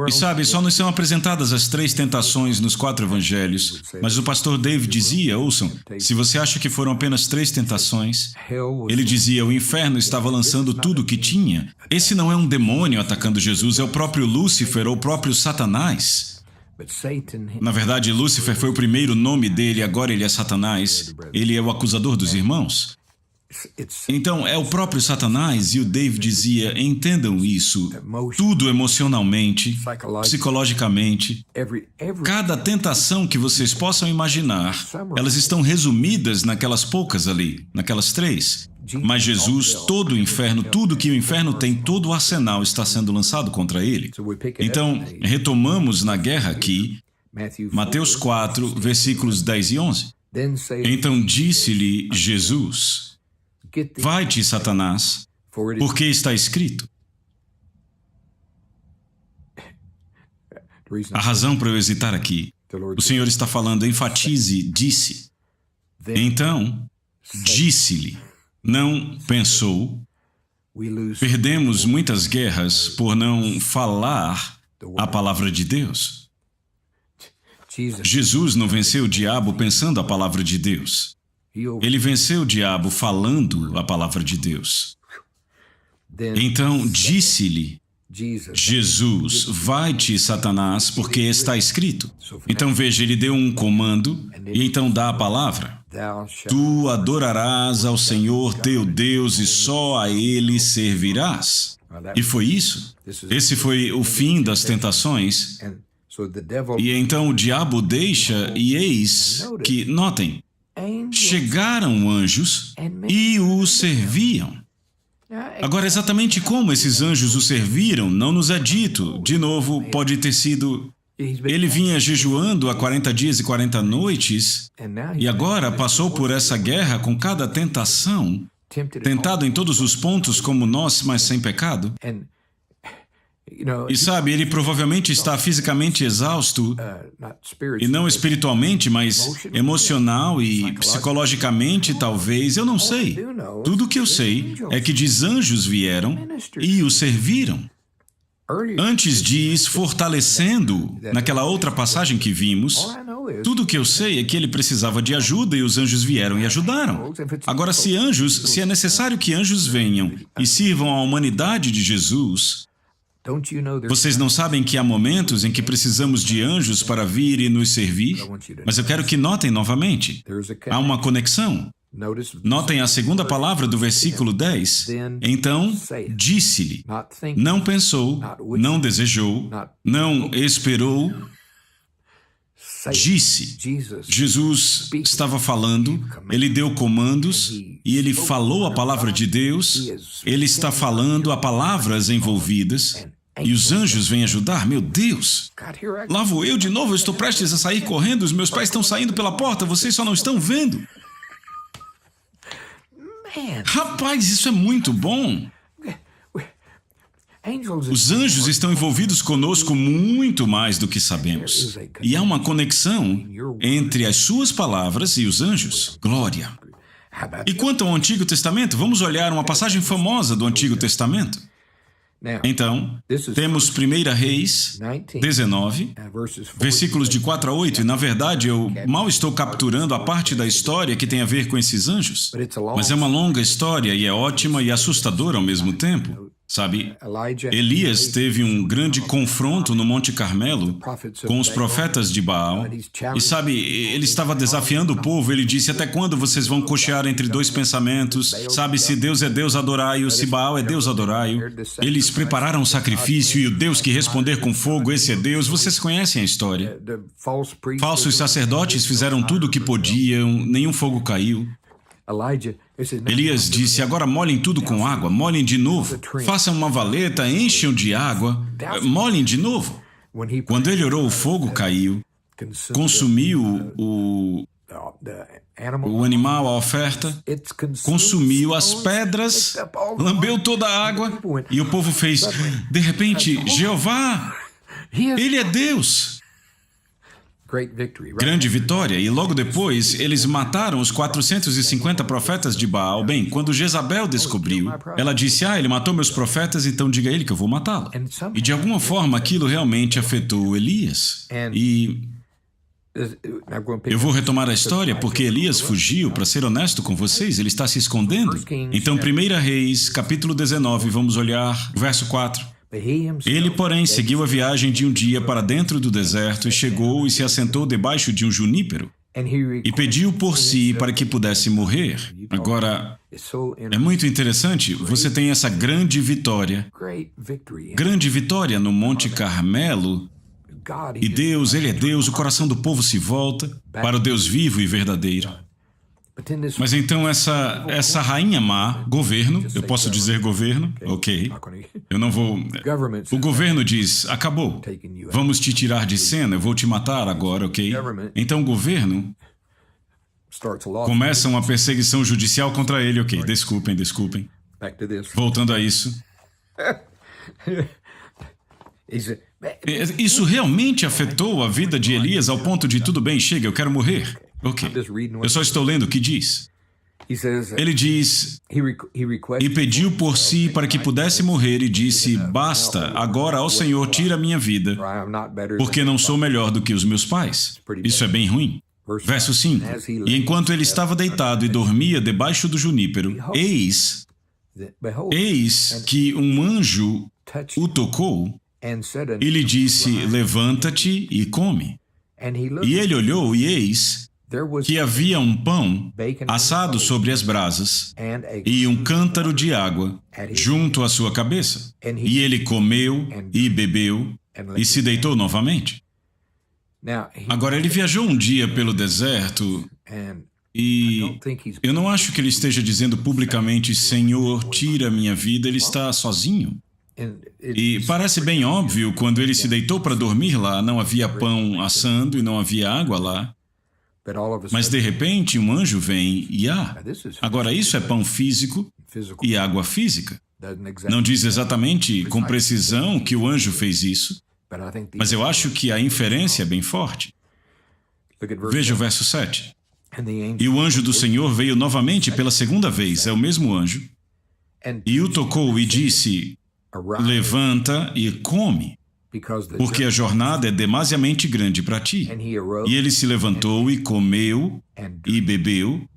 E sabe, só nos são apresentadas as 3 tentações nos 4 evangelhos, mas o pastor Dave dizia, ouçam, se você acha que foram apenas 3 tentações, ele dizia, o inferno estava lançando tudo o que tinha. Esse não é um demônio atacando Jesus, é o próprio Lúcifer ou o próprio Satanás. Na verdade, Lúcifer foi o primeiro nome dele, agora ele é Satanás. Ele é o acusador dos irmãos. Então, é o próprio Satanás, e o Dave dizia, entendam isso, tudo emocionalmente, psicologicamente, cada tentação que vocês possam imaginar, elas estão resumidas naquelas poucas ali, naquelas 3. Mas Jesus, todo o inferno, tudo que o inferno tem, todo o arsenal está sendo lançado contra ele. Então, retomamos na guerra aqui, Mateus 4, versículos 10 e 11. Então disse-lhe Jesus, vai-te, Satanás, porque está escrito. A razão para eu hesitar aqui, o Senhor está falando, enfatize, disse. Então, disse-lhe. Não pensou. Perdemos muitas guerras por não falar a palavra de Deus. Jesus não venceu o diabo pensando a palavra de Deus. Ele venceu o diabo falando a palavra de Deus. Então disse-lhe Jesus, vai-te, Satanás, porque está escrito. Então veja, ele deu um comando e então dá a palavra. Tu adorarás ao Senhor teu Deus e só a Ele servirás. E foi isso. Esse foi o fim das tentações. E então o diabo deixa, e eis que, notem, chegaram anjos e o serviam. Agora, exatamente como esses anjos o serviram, não nos é dito. De novo, pode ter sido... Ele vinha jejuando há 40 dias e 40 noites, e agora passou por essa guerra com cada tentação, tentado em todos os pontos como nós, mas sem pecado. E sabe, ele provavelmente está fisicamente exausto, e não espiritualmente, mas emocional e psicologicamente, talvez, eu não sei. Tudo o que eu sei é que diz anjos vieram e o serviram. Antes diz fortalecendo, naquela outra passagem que vimos, tudo o que eu sei é que ele precisava de ajuda e os anjos vieram e ajudaram. Agora, se é necessário que anjos venham e sirvam à humanidade de Jesus, vocês não sabem que há momentos em que precisamos de anjos para vir e nos servir? Mas eu quero que notem novamente. Há uma conexão. Notem a segunda palavra do versículo 10. Então, disse-lhe. Não pensou, não desejou, não esperou. Disse. Jesus estava falando, ele deu comandos e ele falou a palavra de Deus. Ele está falando a palavras envolvidas e os anjos vêm ajudar. Meu Deus! Lá vou eu de novo, eu estou prestes a sair correndo, os meus pais estão saindo pela porta, vocês só não estão vendo. Rapaz, isso é muito bom! Os anjos estão envolvidos conosco muito mais do que sabemos. E há uma conexão entre as suas palavras e os anjos. Glória! E quanto ao Antigo Testamento, vamos olhar uma passagem famosa do Antigo Testamento. Então, temos 1 Reis 19, versículos de 4 a 8, e na verdade eu mal estou capturando a parte da história que tem a ver com esses anjos. Mas é uma longa história e é ótima e assustadora ao mesmo tempo. Sabe, Elias teve um grande confronto no Monte Carmelo com os profetas de Baal. E sabe, ele estava desafiando o povo. Ele disse, até quando vocês vão cochear entre dois pensamentos? Sabe, se Deus é Deus, adorai-o. Se Baal é Deus, adorai-o. Eles prepararam um sacrifício e o Deus que responder com fogo, esse é Deus. Vocês conhecem a história. Falsos sacerdotes fizeram tudo o que podiam, nenhum fogo caiu. Elias disse, agora molhem tudo com água, molhem de novo. Façam uma valeta, encham de água, molhem de novo. Quando ele orou, o fogo caiu, consumiu o animal, a oferta, consumiu as pedras, lambeu toda a água, e o povo fez, de repente, Jeová, Ele é Deus. Grande vitória, e logo depois eles mataram os 450 profetas de Baal. Bem, quando Jezabel descobriu, ela disse, ele matou meus profetas, então diga a ele que eu vou matá-lo. E de alguma forma aquilo realmente afetou Elias. E eu vou retomar a história porque Elias fugiu, para ser honesto com vocês, ele está se escondendo. Então, 1 Reis, capítulo 19, vamos olhar o verso 4. Ele, porém, seguiu a viagem de um dia para dentro do deserto e chegou e se assentou debaixo de um junípero e pediu por si para que pudesse morrer. Agora, é muito interessante, você tem essa grande vitória no Monte Carmelo, e Deus, Ele é Deus, o coração do povo se volta para o Deus vivo e verdadeiro. Mas então essa rainha má, governo, eu posso dizer governo? Ok. Eu não vou... O governo diz, acabou. Vamos te tirar de cena, eu vou te matar agora, ok? Então o governo começa uma perseguição judicial contra ele, ok? Desculpem. Voltando a isso. Isso realmente afetou a vida de Elias ao ponto de, tudo bem, chega, eu quero morrer. Ok, eu só estou lendo o que diz. Ele diz, e pediu por si para que pudesse morrer e disse, basta, agora ao Senhor tira a minha vida, porque não sou melhor do que os meus pais. Isso é bem ruim. Verso 5, e enquanto ele estava deitado e dormia debaixo do junípero, eis que um anjo o tocou e lhe disse, levanta-te e come. E ele olhou e eis que havia um pão assado sobre as brasas e um cântaro de água junto à sua cabeça. E ele comeu e bebeu e se deitou novamente. Agora, ele viajou um dia pelo deserto E eu não acho que ele esteja dizendo publicamente, Senhor, tira a minha vida, ele está sozinho. E parece bem óbvio, quando ele se deitou para dormir lá, não havia pão assando e não havia água lá. Mas de repente um anjo vem e há. Agora isso é pão físico e água física. Não diz exatamente com precisão que o anjo fez isso, mas eu acho que a inferência é bem forte. Veja o verso 7. E o anjo do Senhor veio novamente pela segunda vez, é o mesmo anjo, e o tocou e disse, levanta e come, porque a jornada é demasiadamente grande para ti. E ele se levantou e comeu e bebeu,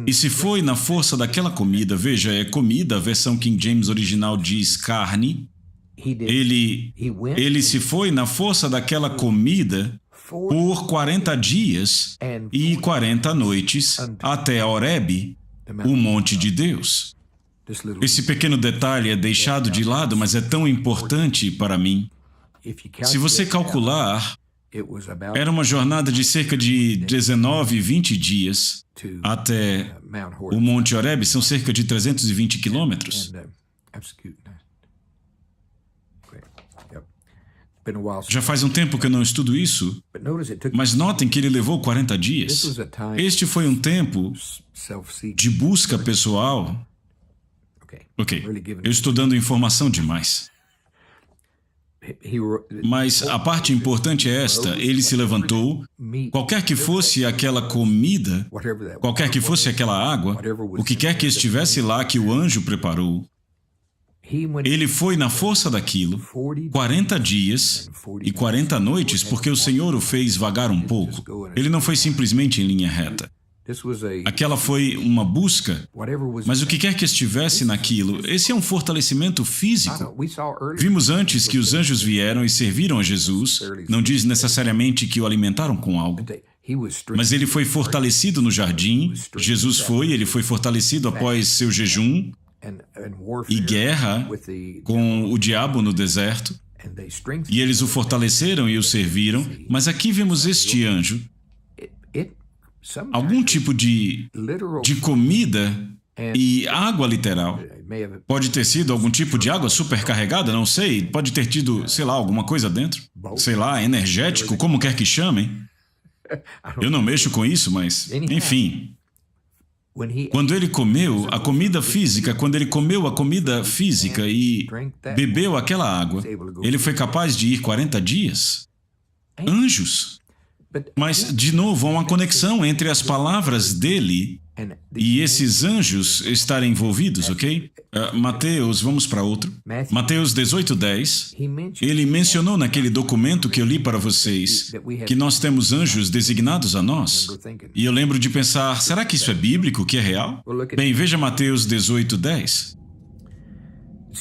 e se foi na força daquela comida. Veja, é comida, a versão King James original diz carne. Ele se foi na força daquela comida por 40 dias e 40 noites até Horebe, o monte de Deus. Esse pequeno detalhe é deixado de lado, mas é tão importante para mim. Se você calcular, era uma jornada de cerca de 19, 20 dias até o Monte Horebe, são cerca de 320 quilômetros. Já faz um tempo que eu não estudo isso, mas notem que ele levou 40 dias. Este foi um tempo de busca pessoal. Ok, eu estou dando informação demais. Mas a parte importante é esta, ele se levantou, qualquer que fosse aquela comida, qualquer que fosse aquela água, o que quer que estivesse lá que o anjo preparou, ele foi na força daquilo, 40 dias e 40 noites, porque o Senhor o fez vagar um pouco. Ele não foi simplesmente em linha reta. Aquela foi uma busca, mas o que quer que estivesse naquilo, esse é um fortalecimento físico. Vimos antes que os anjos vieram e serviram a Jesus, não diz necessariamente que o alimentaram com algo, mas ele foi fortalecido no jardim, Jesus ele foi fortalecido após seu jejum e guerra com o diabo no deserto, e eles o fortaleceram e o serviram, mas aqui vemos este anjo, algum tipo de comida e água literal. Pode ter sido algum tipo de água supercarregada, não sei, pode ter tido, sei lá, alguma coisa dentro, sei lá, energético, como quer que chamem. Eu não mexo com isso, mas, enfim. Quando ele comeu a comida física, e bebeu aquela água, ele foi capaz de ir 40 dias. Anjos. Mas, de novo, há uma conexão entre as palavras dele e esses anjos estarem envolvidos, ok? Mateus, vamos para outro. Mateus 18:10, ele mencionou naquele documento que eu li para vocês que nós temos anjos designados a nós. E eu lembro de pensar, será que isso é bíblico, que é real? Bem, veja Mateus 18:10.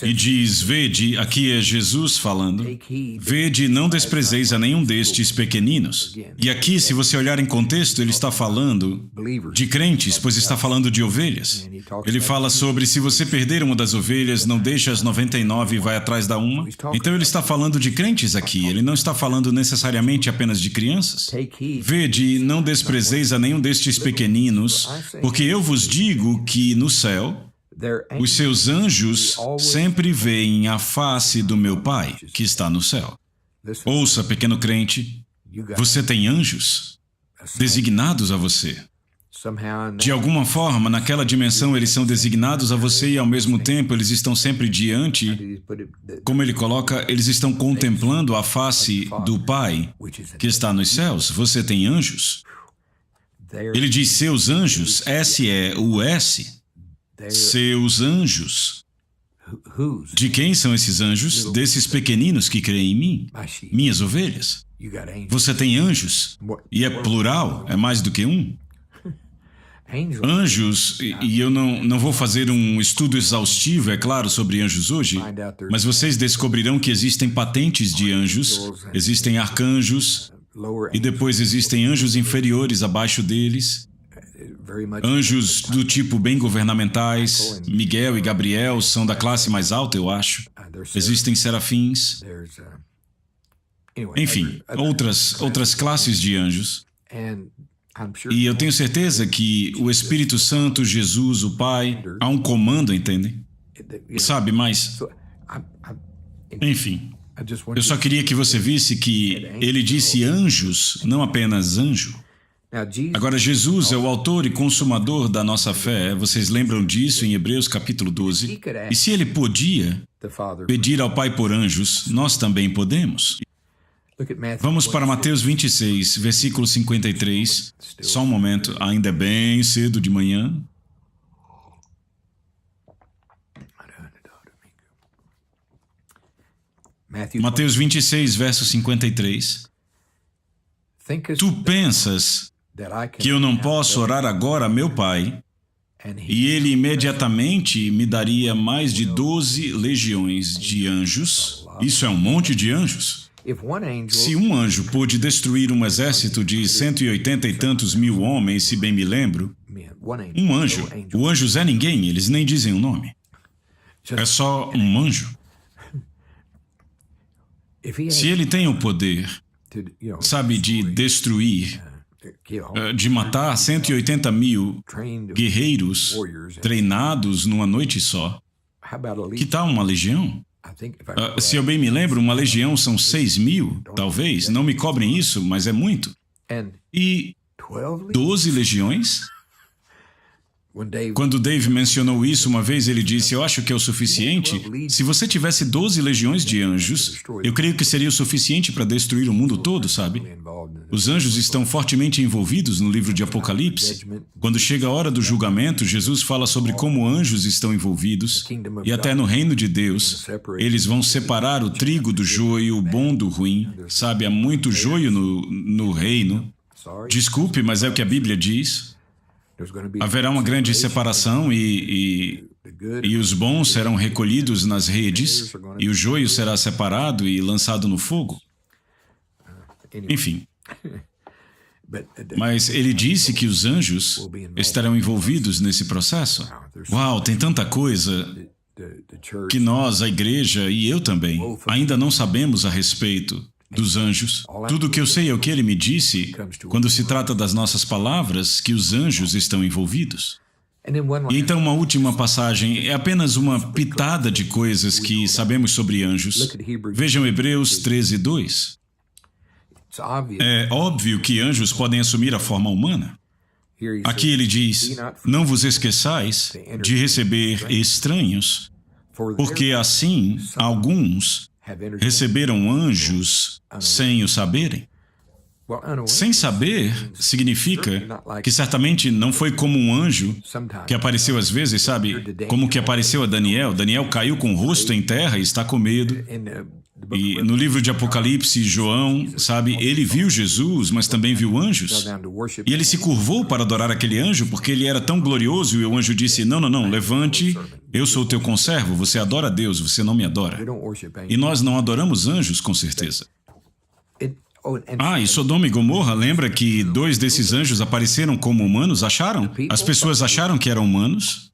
E diz, vede, aqui é Jesus falando, vede, não desprezeis a nenhum destes pequeninos. E aqui, se você olhar em contexto, ele está falando de crentes, pois está falando de ovelhas. Ele fala sobre, se você perder uma das ovelhas, não deixa as 99 e vai atrás da uma. Então ele está falando de crentes aqui, ele não está falando necessariamente apenas de crianças. Vede, não desprezeis a nenhum destes pequeninos, porque eu vos digo que no céu, os seus anjos sempre veem a face do meu Pai, que está no céu. Ouça, pequeno crente, você tem anjos designados a você. De alguma forma, naquela dimensão, eles são designados a você e, ao mesmo tempo, eles estão sempre diante, como ele coloca, eles estão contemplando a face do Pai, que está nos céus. Você tem anjos. Ele diz seus anjos, S-E-U-S. Seus anjos. De quem são esses anjos? Desses pequeninos que creem em mim, minhas ovelhas. Você tem anjos, e é plural, é mais do que um. Anjos, e eu não vou fazer um estudo exaustivo, é claro, sobre anjos hoje, mas vocês descobrirão que existem patentes de anjos, existem arcanjos, e depois existem anjos inferiores abaixo deles. Anjos do tipo bem governamentais, Miguel e Gabriel são da classe mais alta, eu acho. Existem serafins. Enfim, outras classes de anjos. E eu tenho certeza que o Espírito Santo, Jesus, o Pai, há um comando, entendem? Sabe, mas... Enfim, eu só queria que você visse que ele disse anjos, não apenas anjo. Agora, Jesus é o autor e consumador da nossa fé. Vocês lembram disso em Hebreus capítulo 12? E se ele podia pedir ao Pai por anjos, nós também podemos. Vamos para Mateus 26, versículo 53. Só um momento, ainda é bem cedo de manhã. Mateus 26, verso 53. Tu pensas que eu não posso orar agora a meu Pai, e ele imediatamente me daria mais de 12 legiões de anjos? Isso é um monte de anjos. Se um anjo pôde destruir um exército de 180 e tantos mil homens, se bem me lembro, um anjo, o anjo é ninguém, eles nem dizem o nome. É só um anjo. Se ele tem o poder, sabe, de destruir, de matar 180 mil guerreiros treinados numa noite só, que tal uma legião? Se eu bem me lembro, uma legião são 6.000, talvez. Não me cobrem isso, mas é muito. E 12 legiões? Quando Dave mencionou isso uma vez, ele disse, eu acho que é o suficiente. Se você tivesse 12 legiões de anjos, eu creio que seria o suficiente para destruir o mundo todo, sabe? Os anjos estão fortemente envolvidos no livro de Apocalipse. Quando chega a hora do julgamento, Jesus fala sobre como anjos estão envolvidos, e até no reino de Deus, eles vão separar o trigo do joio, o bom do ruim. Sabe, há muito joio no reino. Desculpe, mas é o que a Bíblia diz. Haverá uma grande separação e os bons serão recolhidos nas redes e o joio será separado e lançado no fogo. Enfim. Mas ele disse que os anjos estarão envolvidos nesse processo. Uau, tem tanta coisa que nós, a igreja e eu também, ainda não sabemos a respeito dos anjos. Tudo o que eu sei é o que ele me disse quando se trata das nossas palavras, que os anjos estão envolvidos. E então uma última passagem, é apenas uma pitada de coisas que sabemos sobre anjos. Vejam Hebreus 13, 2. É óbvio que anjos podem assumir a forma humana. Aqui ele diz, não vos esqueçais de receber estranhos, porque assim alguns receberam anjos sem o saberem. Sem saber significa que certamente não foi como um anjo que apareceu às vezes, sabe? Como que apareceu a Daniel. Daniel caiu com o rosto em terra e está com medo. E no livro de Apocalipse, João, sabe, ele viu Jesus, mas também viu anjos. E ele se curvou para adorar aquele anjo porque ele era tão glorioso e o anjo disse, não, levante, eu sou o teu conservo, você adora a Deus, você não me adora. E nós não adoramos anjos, com certeza. E Sodoma e Gomorra, lembra que 2 desses anjos apareceram como humanos? Acharam? As pessoas acharam que eram humanos?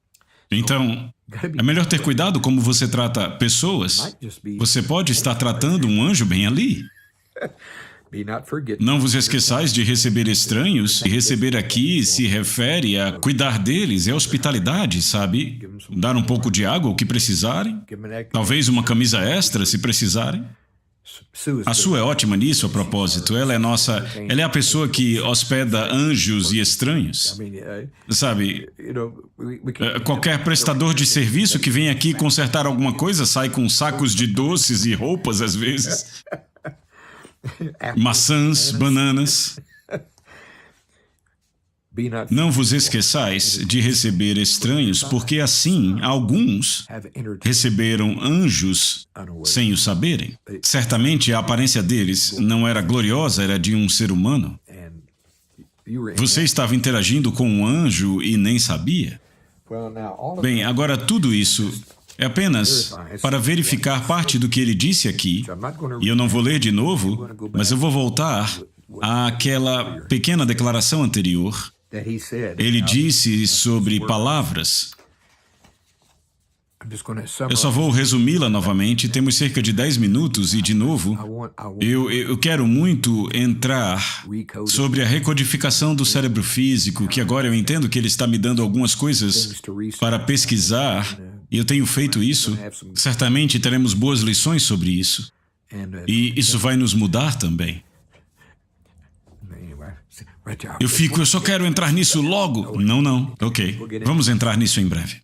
Então, é melhor ter cuidado como você trata pessoas. Você pode estar tratando um anjo bem ali. Não vos esqueçais de receber estranhos, e receber aqui se refere a cuidar deles, é hospitalidade, sabe? Dar um pouco de água, o que precisarem. Talvez uma camisa extra, se precisarem. A Sue é ótima nisso, a propósito. Ela é a pessoa que hospeda anjos e estranhos. Sabe, qualquer prestador de serviço que vem aqui consertar alguma coisa sai com sacos de doces e roupas, às vezes. Maçãs, bananas. Não vos esqueçais de receber estranhos, porque assim alguns receberam anjos sem o saberem. Certamente a aparência deles não era gloriosa, era de um ser humano. Você estava interagindo com um anjo e nem sabia. Bem, agora tudo isso é apenas para verificar parte do que ele disse aqui, e eu não vou ler de novo, mas eu vou voltar àquela pequena declaração anterior. Ele disse sobre palavras. Eu só vou resumi-la novamente. Temos cerca de 10 minutos e, de novo, eu quero muito entrar sobre a recodificação do cérebro físico, que agora eu entendo que ele está me dando algumas coisas para pesquisar, e eu tenho feito isso. Certamente teremos boas lições sobre isso. E isso vai nos mudar também. Eu só quero entrar nisso logo. Não. Ok. Vamos entrar nisso em breve.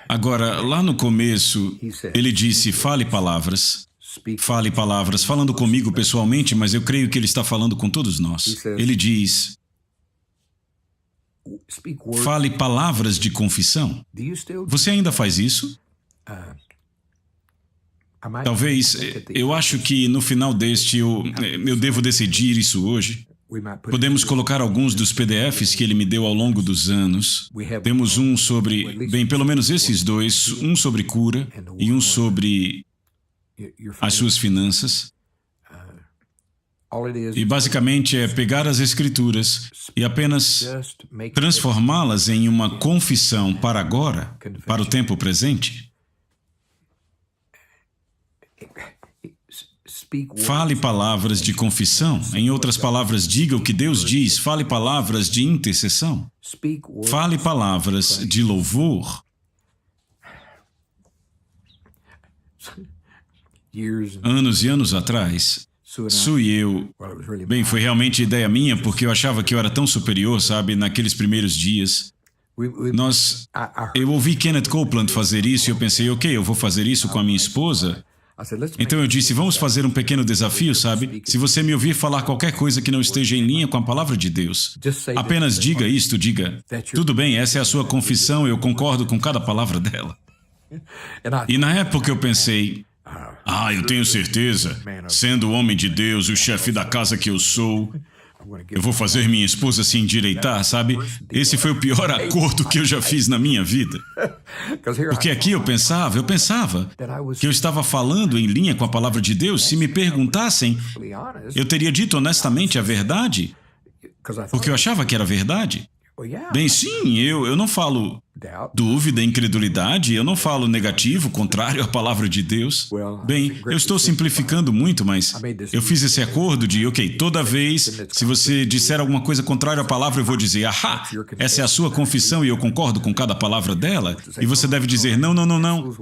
Agora, lá no começo, ele disse, fale palavras, falando comigo pessoalmente, mas eu creio que ele está falando com todos nós. Ele diz, fale palavras de confissão. Você ainda faz isso? Talvez, eu acho que no final deste eu devo decidir isso hoje. Podemos colocar alguns dos PDFs que ele me deu ao longo dos anos. Temos um sobre, pelo menos esses dois, um sobre cura e um sobre as suas finanças. E basicamente é pegar as escrituras e apenas transformá-las em uma confissão para agora, para o tempo presente. Fale palavras de confissão. Em outras palavras, diga o que Deus diz. Fale palavras de intercessão. Fale palavras de louvor. Anos e anos atrás, Sue e eu... foi realmente ideia minha, porque eu achava que eu era tão superior, sabe, naqueles primeiros dias. Eu ouvi Kenneth Copeland fazer isso e eu pensei, ok, eu vou fazer isso com a minha esposa. Então eu disse, vamos fazer um pequeno desafio, sabe? Se você me ouvir falar qualquer coisa que não esteja em linha com a palavra de Deus, apenas diga isto, diga, tudo bem, essa é a sua confissão, eu concordo com cada palavra dela. E na época eu pensei, eu tenho certeza, sendo o homem de Deus, o chefe da casa que eu sou, eu vou fazer minha esposa se endireitar, sabe? Esse foi o pior acordo que eu já fiz na minha vida. Porque aqui eu pensava que eu estava falando em linha com a palavra de Deus. Se me perguntassem, eu teria dito honestamente a verdade, porque eu achava que era verdade. Sim, eu não falo dúvida, incredulidade, eu não falo negativo, contrário à palavra de Deus. Eu estou simplificando muito, mas eu fiz esse acordo de, ok, toda vez, se você disser alguma coisa contrária à palavra, eu vou dizer, essa é a sua confissão e eu concordo com cada palavra dela. E você deve dizer, não,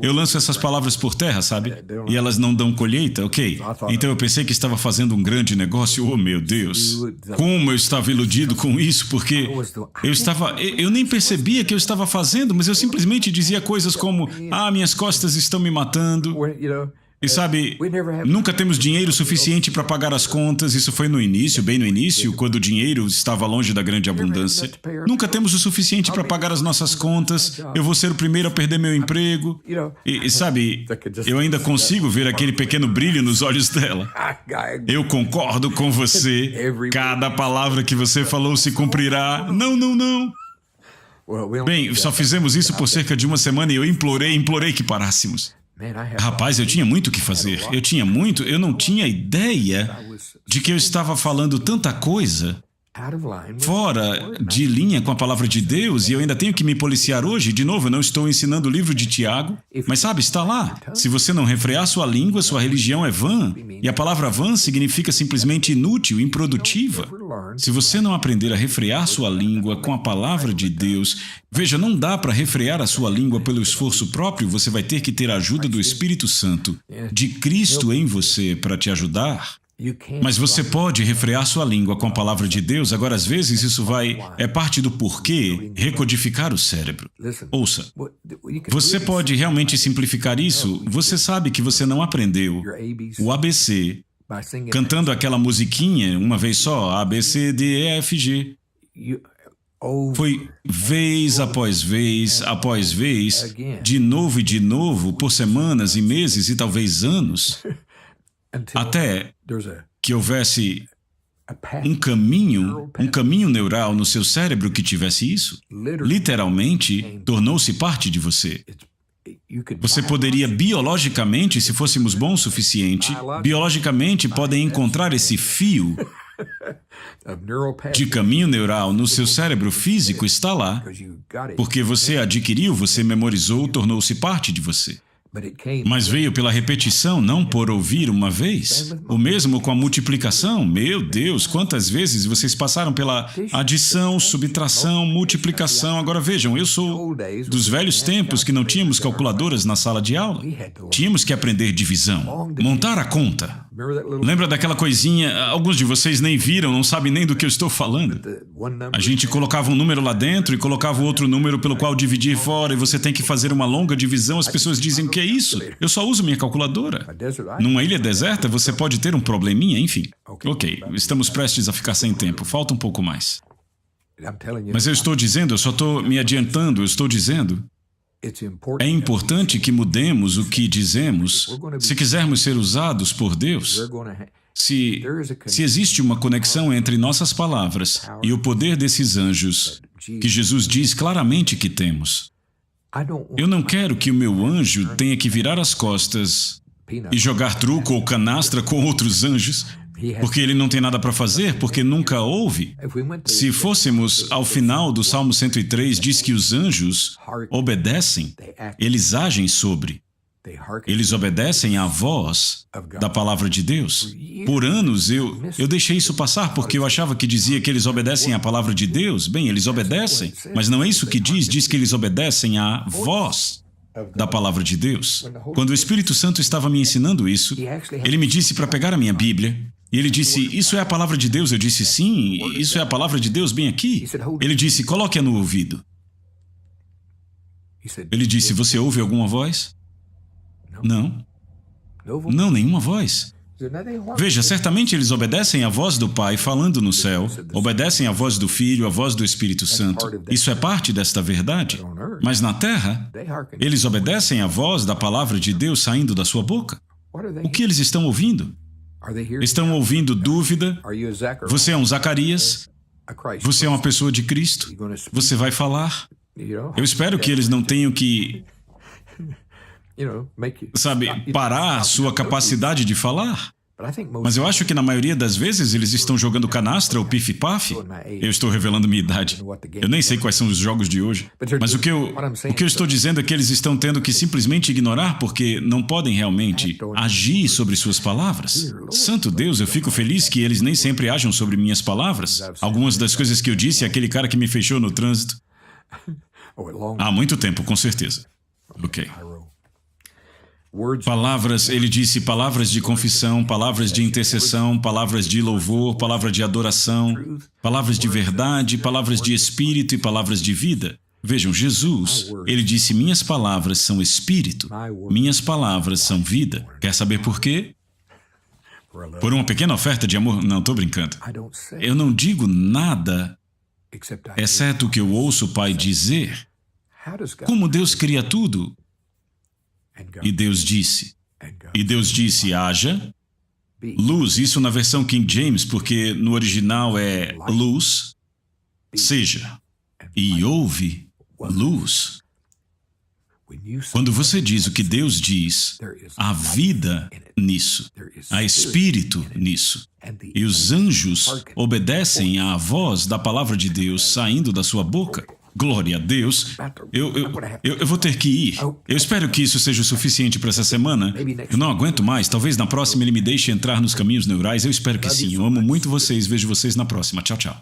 eu lanço essas palavras por terra, sabe? E elas não dão colheita, ok? Então eu pensei que estava fazendo um grande negócio, oh meu Deus. Como eu estava iludido com isso, porque eu nem percebia que eu estava fazendo, mas eu simplesmente dizia coisas como, minhas costas estão me matando. E sabe, nunca temos dinheiro suficiente para pagar as contas. Isso foi no início, bem no início, quando o dinheiro estava longe da grande abundância. Nunca temos o suficiente para pagar as nossas contas. Eu vou ser o primeiro a perder meu emprego. E sabe, eu ainda consigo ver aquele pequeno brilho nos olhos dela. Eu concordo com você. Cada palavra que você falou se cumprirá. Não. Só fizemos isso por cerca de uma semana e eu implorei que parássemos. Rapaz, eu tinha muito o que fazer. Eu não tinha ideia de que eu estava falando tanta coisa fora de linha com a palavra de Deus, e eu ainda tenho que me policiar hoje. De novo, eu não estou ensinando o livro de Tiago, mas sabe, está lá. Se você não refrear sua língua, sua religião é vã. E a palavra vã significa simplesmente inútil, improdutiva. Se você não aprender a refrear sua língua com a palavra de Deus, veja, não dá para refrear a sua língua pelo esforço próprio, você vai ter que ter a ajuda do Espírito Santo, de Cristo em você, para te ajudar. Mas você pode refrear sua língua com a palavra de Deus. Agora, às vezes, isso é parte do porquê recodificar o cérebro. Ouça, você pode realmente simplificar isso. Você sabe que você não aprendeu o ABC cantando aquela musiquinha uma vez só, A, B, C, D, E, F, G. Foi vez após vez, de novo e de novo, por semanas e meses e talvez anos, até que houvesse um caminho neural no seu cérebro que tivesse isso. Literalmente, tornou-se parte de você. Você poderia biologicamente, se fôssemos bons o suficiente, biologicamente podem encontrar esse fio de caminho neural no seu cérebro físico está lá, porque você adquiriu, você memorizou, tornou-se parte de você. Mas veio pela repetição, não por ouvir uma vez. O mesmo com a multiplicação. Meu Deus, quantas vezes vocês passaram pela adição, subtração, multiplicação. Agora vejam, eu sou dos velhos tempos que não tínhamos calculadoras na sala de aula. Tínhamos que aprender divisão, montar a conta. Lembra daquela coisinha, alguns de vocês nem viram, não sabem nem do que eu estou falando. A gente colocava um número lá dentro e colocava outro número pelo qual dividir fora, e você tem que fazer uma longa divisão. As pessoas dizem, o que é isso? Eu só uso minha calculadora. Numa ilha deserta, você pode ter um probleminha, enfim. Ok, estamos prestes a ficar sem tempo, falta um pouco mais. Mas eu estou dizendo, eu só estou me adiantando, eu estou dizendo... É importante que mudemos o que dizemos se quisermos ser usados por Deus. Se existe uma conexão entre nossas palavras e o poder desses anjos, que Jesus diz claramente que temos. Eu não quero que o meu anjo tenha que virar as costas e jogar truco ou canastra com outros anjos, porque ele não tem nada para fazer, porque nunca ouve. Se fôssemos ao final do Salmo 103, diz que os anjos obedecem, eles agem sobre. Eles obedecem à voz da palavra de Deus. Por anos eu deixei isso passar porque eu achava que dizia que eles obedecem à palavra de Deus. Bem, eles obedecem, mas não é isso que diz que eles obedecem à voz da palavra de Deus. Quando o Espírito Santo estava me ensinando isso, ele me disse para pegar a minha Bíblia. E ele disse, isso é a palavra de Deus? Eu disse, sim, isso é a palavra de Deus bem aqui. Ele disse, coloque-a no ouvido. Ele disse, você ouve alguma voz? Não. Não, nenhuma voz. Veja, certamente eles obedecem à voz do Pai falando no céu, obedecem à voz do Filho, à voz do Espírito Santo. Isso é parte desta verdade. Mas na Terra, eles obedecem à voz da palavra de Deus saindo da sua boca. O que eles estão ouvindo? Estão ouvindo dúvida? Você é um Zacarias? Você é uma pessoa de Cristo? Você vai falar? Eu espero que eles não tenham que, parar a sua capacidade de falar. Mas eu acho que na maioria das vezes eles estão jogando canastra ou pif-paf. Eu estou revelando minha idade. Eu nem sei quais são os jogos de hoje. Mas o que eu estou dizendo é que eles estão tendo que simplesmente ignorar porque não podem realmente agir sobre suas palavras. Santo Deus, eu fico feliz que eles nem sempre ajam sobre minhas palavras. Algumas das coisas que eu disse, aquele cara que me fechou no trânsito. Há muito tempo, com certeza. Ok. Palavras, ele disse, palavras de confissão, palavras de intercessão, palavras de louvor, palavra de adoração, palavras de verdade, palavras de espírito e palavras de vida. Vejam, Jesus, ele disse, minhas palavras são espírito, minhas palavras são vida. Quer saber por quê? Por uma pequena oferta de amor? Não, estou brincando. Eu não digo nada, exceto o que eu ouço o Pai dizer. Como Deus cria tudo? E Deus disse, haja luz, isso na versão King James, porque no original é luz, seja, e houve luz. Quando você diz o que Deus diz, há vida nisso, há espírito nisso. E os anjos obedecem à voz da palavra de Deus saindo da sua boca. Glória a Deus. Eu vou ter que ir. Eu espero que isso seja o suficiente para essa semana. Eu não aguento mais. Talvez na próxima ele me deixe entrar nos caminhos neurais. Eu espero que sim. Eu amo muito vocês. Vejo vocês na próxima. Tchau, tchau.